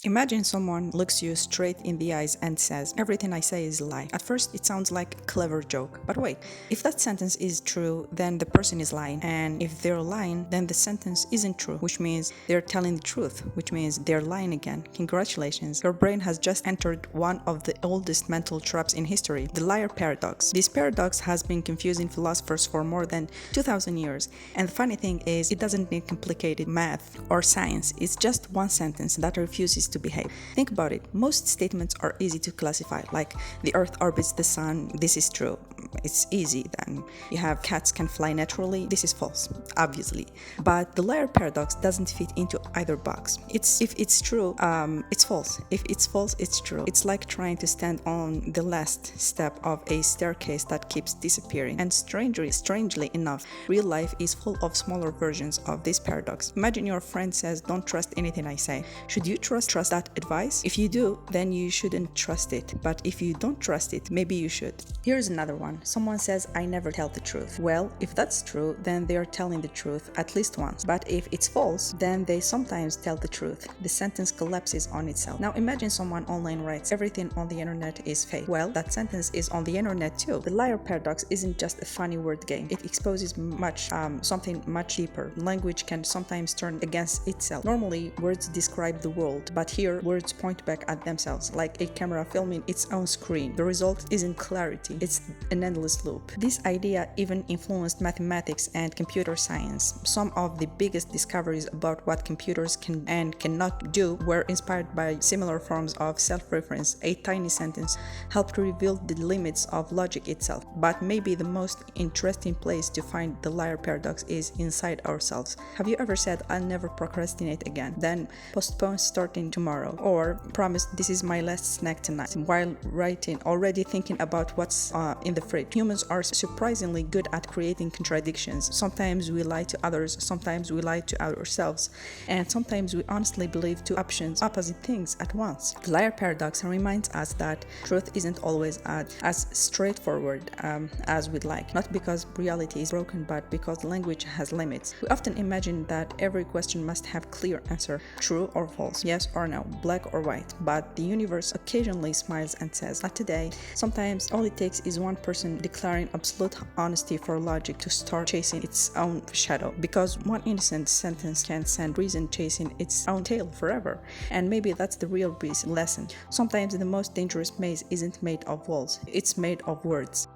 Imagine someone looks you straight in the eyes and says, "Everything I say is a lie." At first, it sounds like a clever joke. But wait, if that sentence is true, then the person is lying. And if they're lying, then the sentence isn't true, which means they're telling the truth, which means they're lying again. Congratulations, your brain has just entered one of the oldest mental traps in history, the liar paradox. This paradox has been confusing philosophers for more than 2,000 years. And the funny thing is, it doesn't need complicated math or science. It's just one sentence that refuses to behave. Think about it. Most statements are easy to classify, like the earth orbits the sun. This is true. It's easy. Then you have cats can fly naturally. This is false, obviously. But the liar paradox doesn't fit into either box. If it's true, it's false. If it's false, it's true. It's like trying to stand on the last step of a staircase that keeps disappearing. And strangely enough, real life is full of smaller versions of this paradox. Imagine your friend says, "Don't trust anything I say." Should you trust that advice? If you do, then you shouldn't trust it. But if you don't trust it, maybe you should. Here's another one. Someone says, "I never tell the truth." Well, if that's true, then they are telling the truth at least once. But if it's false, then they sometimes tell the truth. The sentence collapses on itself. Now imagine someone online writes, "Everything on the internet is fake." Well, that sentence is on the internet too. The liar paradox isn't just a funny word game. It exposes something much deeper. Language can sometimes turn against itself. Normally, words describe the world, but here, words point back at themselves, like a camera filming its own screen. The result isn't clarity, it's an endless loop. This idea even influenced mathematics and computer science. Some of the biggest discoveries about what computers can and cannot do were inspired by similar forms of self-reference. A tiny sentence helped reveal the limits of logic itself. But maybe the most interesting place to find the liar paradox is inside ourselves. Have you ever said, "I'll never procrastinate again," then postpone starting tomorrow, or promise, "This is my last snack tonight," while writing, already thinking about what's in the fridge? Humans are surprisingly good at creating contradictions. Sometimes we lie to others, sometimes we lie to ourselves, and sometimes we honestly believe two opposite things at once. The liar paradox reminds us that truth isn't always as straightforward as we'd like, not because reality is broken, but because language has limits. We often imagine that every question must have clear answer, true or false, yes or no, black or white, but the universe occasionally smiles and says, "Not today." Sometimes all it takes is one person declaring absolute honesty for logic to start chasing its own shadow, because one innocent sentence can send reason chasing its own tail forever. And maybe that's the real lesson. Sometimes the most dangerous maze isn't made of walls, it's made of words.